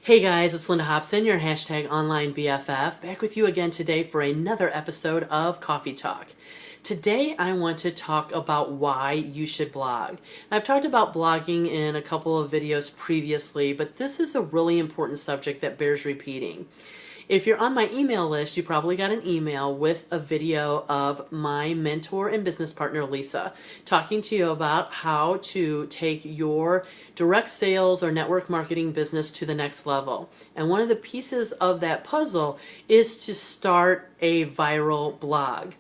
Hey guys, it's Linda Hopson, your hashtag online BFF, back with you again today for another episode of Coffee Talk. Today I want to talk about why you should blog. I've talked about blogging in a couple of videos previously, but this is a really important subject that bears repeating. If you're on my email list, you probably got an email with a video of my mentor and business partner, Lisa, talking to you about how to take your direct sales or network marketing business to the next level. And one of the pieces of that puzzle is to start a viral blog.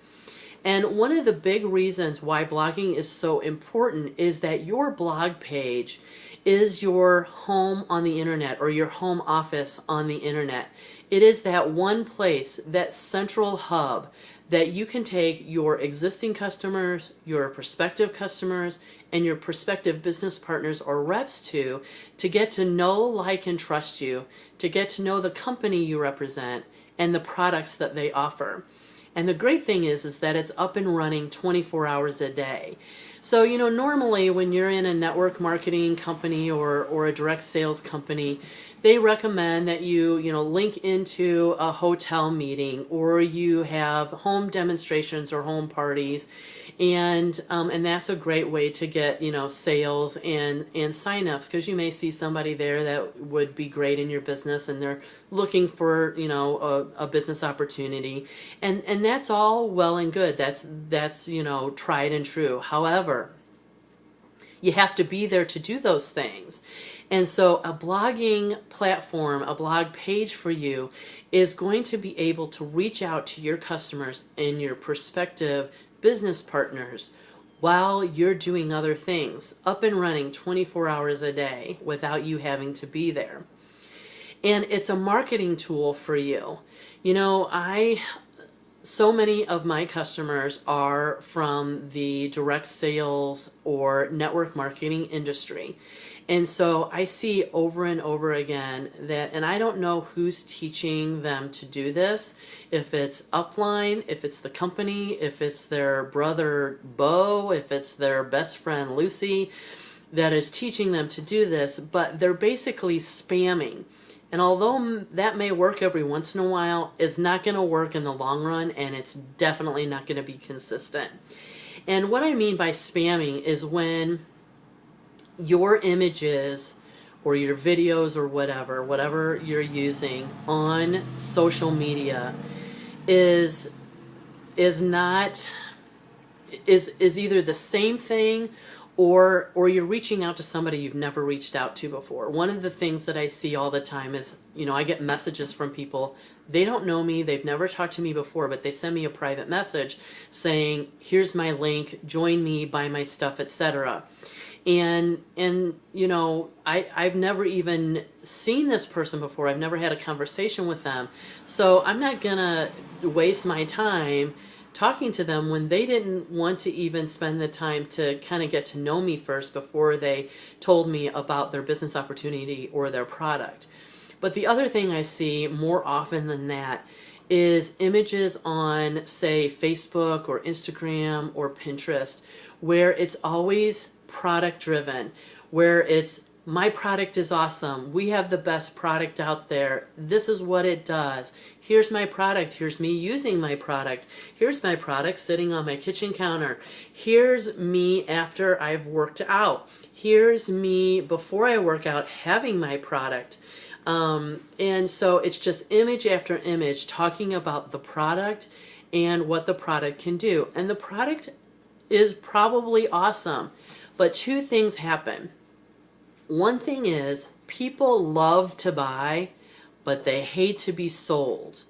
And one of the big reasons why blogging is so important is that your blog page is your home on the internet or your home office on the internet. It is that one place, that central hub that you can take your existing customers, your prospective customers, and your prospective business partners or reps to get to know, like, and trust you, to get to know the company you represent and the products that they offer. And the great thing is that it's up and running 24 hours a day. So, normally when you're in a network marketing company or a direct sales company, they recommend that you link into a hotel meeting, or you have home demonstrations or home parties, and that's a great way to get sales and signups, because you may see somebody there that would be great in your business and they're looking for a business opportunity, and that's all well and good. That's tried and true. However, you have to be there to do those things. And so a blogging platform, a blog page for you, is going to be able to reach out to your customers and your prospective business partners while you're doing other things, up and running 24 hours a day without you having to be there. And it's a marketing tool for you. So many of my customers are from the direct sales or network marketing industry. And so I see over and over again that, and I don't know who's teaching them to do this, if it's upline, if it's the company, if it's their brother Bo, if it's their best friend Lucy that is teaching them to do this, but they're basically spamming. And although that may work every once in a while, it's not going to work in the long run, and it's definitely not going to be consistent. And what I mean by spamming is when your images or your videos or whatever you're using on social media is either the same thing or you're reaching out to somebody you've never reached out to before. One of the things that I see all the time is, I get messages from people. They don't know me, they've never talked to me before, but they send me a private message saying, here's my link, join me, buy my stuff, etc. And I've never even seen this person before. I've never had a conversation with them. So I'm not gonna waste my time talking to them when they didn't want to even spend the time to kind of get to know me first before they told me about their business opportunity or their product. But the other thing I see more often than that is images on, say, Facebook or Instagram or Pinterest, where it's always product driven, where it's, my product is awesome, we have the best product out there, this is what it does, here's my product, here's me using my product, here's my product sitting on my kitchen counter, here's me after I've worked out, here's me before I work out having my product. And so it's just image after image talking about the product and what the product can do. And the product is probably awesome, but two things happen. One thing is, people love to buy, but they hate to be sold.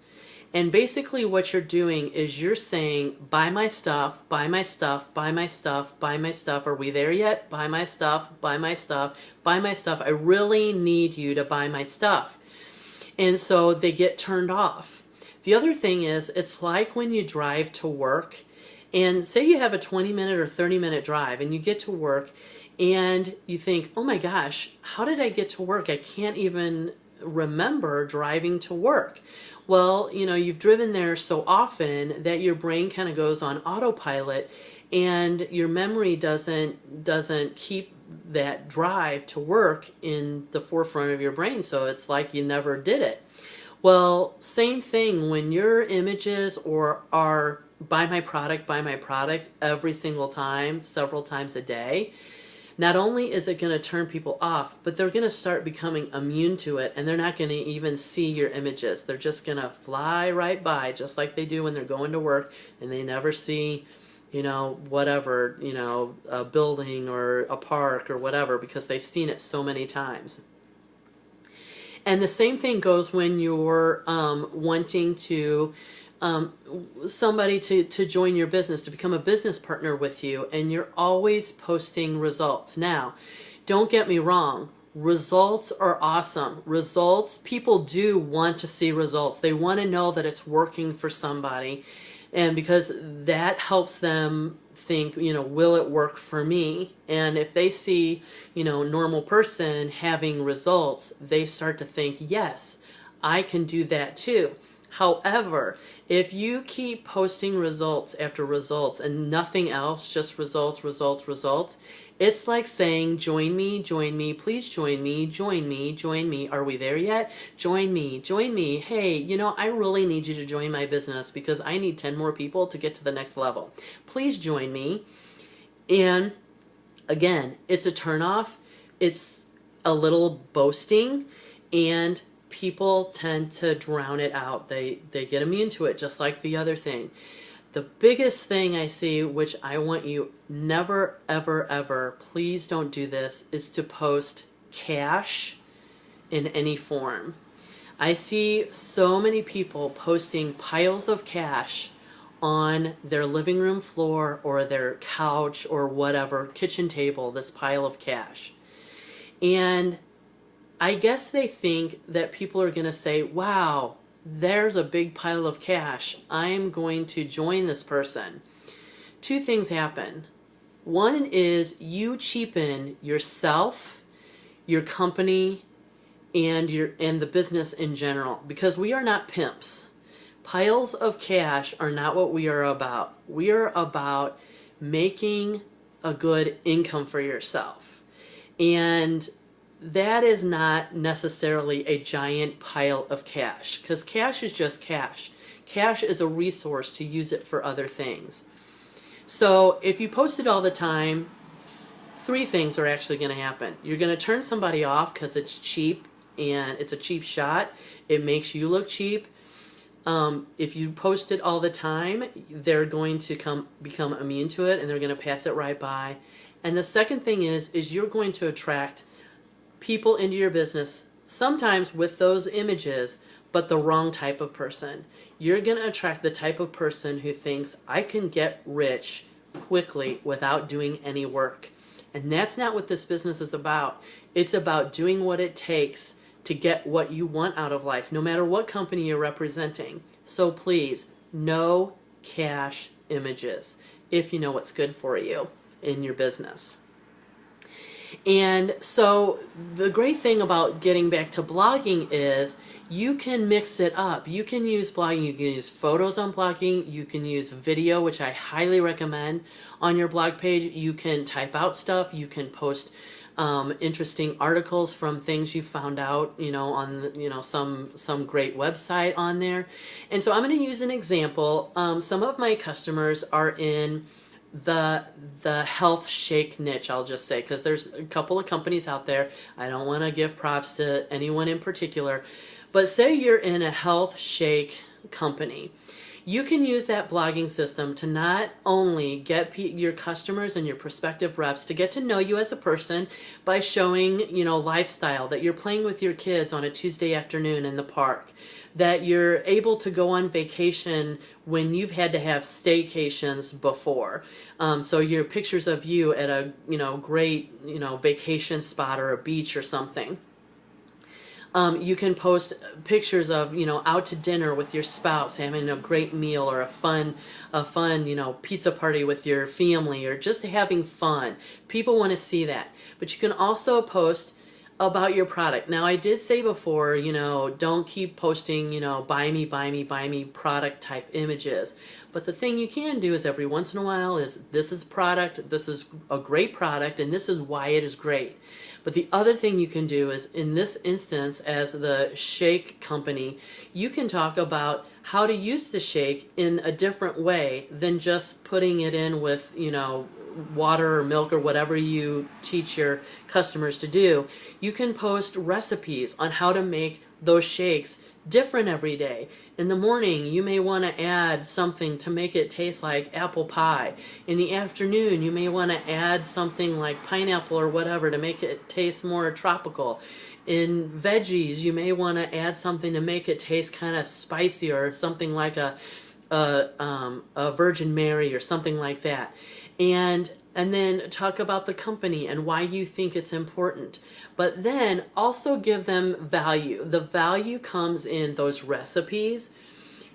And basically what you're doing is you're saying, buy my stuff, buy my stuff, buy my stuff, buy my stuff. Are we there yet? Buy my stuff, buy my stuff, buy my stuff. I really need you to buy my stuff. And so they get turned off. The other thing is, it's like when you drive to work, and say you have a 20-minute or 30-minute drive, and you get to work, and you think, oh my gosh, how did I get to work? I can't even remember driving to work. Well, you've driven there so often that your brain kind of goes on autopilot, and your memory doesn't keep that drive to work in the forefront of your brain, so it's like you never did it. Well, same thing when your images or are buy my product every single time, several times a day. Not only is it going to turn people off, but they're going to start becoming immune to it, and they're not going to even see your images. They're just going to fly right by, just like they do when they're going to work, and they never see, whatever, a building or a park or whatever, because they've seen it so many times. And the same thing goes when you're wanting to somebody to join your business, to become a business partner with you, and you're always posting results. Now, don't get me wrong, results are awesome. Results, people do want to see results. They want to know that it's working for somebody, and because that helps them think, will it work for me? And if they see, normal person having results, they start to think, yes, I can do that too. However, if you keep posting results after results and nothing else, just results, results, results, it's like saying, join me, please join me, join me. Are we there yet? Join me. Hey, I really need you to join my business because I need 10 more people to get to the next level. Please join me. And again, it's a turnoff. It's a little boasting, and people tend to drown it out. They get immune to it, just like the other thing. The biggest thing I see, which I want you never, ever, ever, please don't do this, is to post cash in any form. I see so many people posting piles of cash on their living room floor or their couch or whatever, kitchen table, this pile of cash. And I guess they think that people are going to say, wow, there's a big pile of cash. I'm going to join this person. Two things happen. One is you cheapen yourself, your company, and the business in general, because we are not pimps. Piles of cash are not what we are about. We are about making a good income for yourself. And that is not necessarily a giant pile of cash, because cash is just cash. Cash is a resource to use it for other things. So if you post it all the time, three things are actually going to happen. You're going to turn somebody off because it's cheap and it's a cheap shot. It makes you look cheap. If you post it all the time, they're going to become immune to it, and they're going to pass it right by. And the second thing is you're going to attract people into your business, sometimes with those images, but the wrong type of person. You're going to attract the type of person who thinks, I can get rich quickly without doing any work. And that's not what this business is about. It's about doing what it takes to get what you want out of life, no matter what company you're representing. So please, no cash images if you know what's good for you in your business. And so the great thing about getting back to blogging is you can mix it up. You can use blogging. You can use photos on blogging. You can use video, which I highly recommend on your blog page. You can type out stuff. You can post interesting articles from things you found out, on some great website on there. And so I'm going to use an example. Some of my customers are in the health shake niche, I'll just say, because there's a couple of companies out there. I don't want to give props to anyone in particular, but say you're in a health shake company. You can use that blogging system to not only get your customers and your prospective reps to get to know you as a person by showing, lifestyle, that you're playing with your kids on a Tuesday afternoon in the park, that you're able to go on vacation when you've had to have staycations before. So your pictures of you at a, great, vacation spot or a beach or something. You can post pictures of, out to dinner with your spouse, having a great meal, or a fun, pizza party with your family, or just having fun. People want to see that. But you can also post about your product. Now, I did say before, don't keep posting, buy me, buy me product type images. But the thing you can do is every once in a while is this is product, this is a great product, and this is why it is great. But the other thing you can do is, in this instance, as the shake company, you can talk about how to use the shake in a different way than just putting it in with, water or milk or whatever you teach your customers to do. You can post recipes on how to make those shakes different every day. In the morning, you may want to add something to make it taste like apple pie. In the afternoon, you may want to add something like pineapple or whatever to make it taste more tropical. In veggies, you may want to add something to make it taste kind of spicy, or something like a Virgin Mary or something like that. And then talk about the company and why you think it's important. But then also give them value. The value comes in those recipes,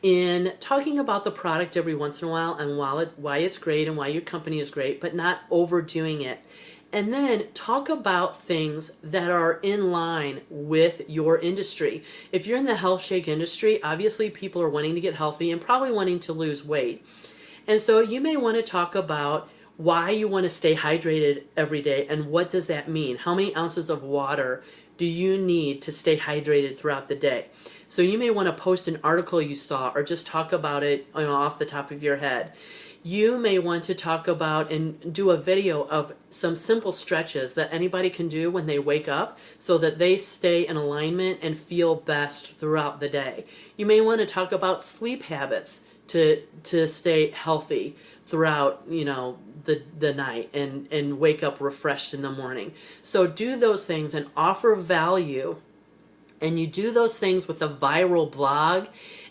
in talking about the product every once in a while and why it's great and why your company is great, but not overdoing it. And then talk about things that are in line with your industry. If you're in the health shake industry, obviously people are wanting to get healthy and probably wanting to lose weight. And so you may want to talk about why you want to stay hydrated every day and what does that mean. How many ounces of water do you need to stay hydrated throughout the day? So you may want to post an article you saw or just talk about it off the top of your head. You may want to talk about and do a video of some simple stretches that anybody can do when they wake up so that they stay in alignment and feel best throughout the day. You may want to talk about sleep habits to stay healthy throughout, the night and wake up refreshed in the morning. So do those things and offer value, and you do those things with a viral blog,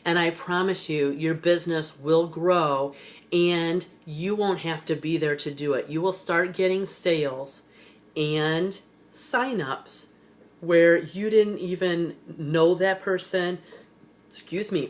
and I promise you, your business will grow and you won't have to be there to do it. You will start getting sales and signups where you didn't even know that person,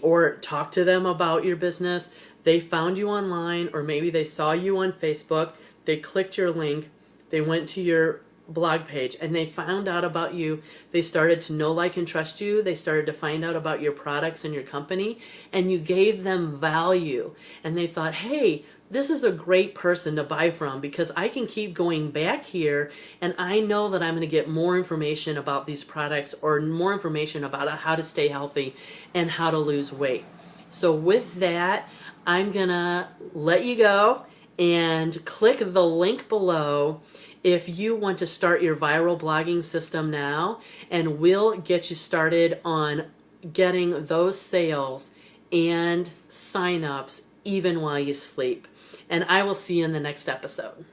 or talk to them about your business. They found you online, or maybe they saw you on Facebook, they clicked your link, they went to your blog page, and they found out about you. They started to know, like, and trust you. They started to find out about your products and your company, and you gave them value. And they thought, hey, this is a great person to buy from because I can keep going back here and I know that I'm going to get more information about these products or more information about how to stay healthy and how to lose weight. So with that, I'm going to let you go and click the link below if you want to start your viral blogging system now, and we'll get you started on getting those sales and signups even while you sleep. And I will see you in the next episode.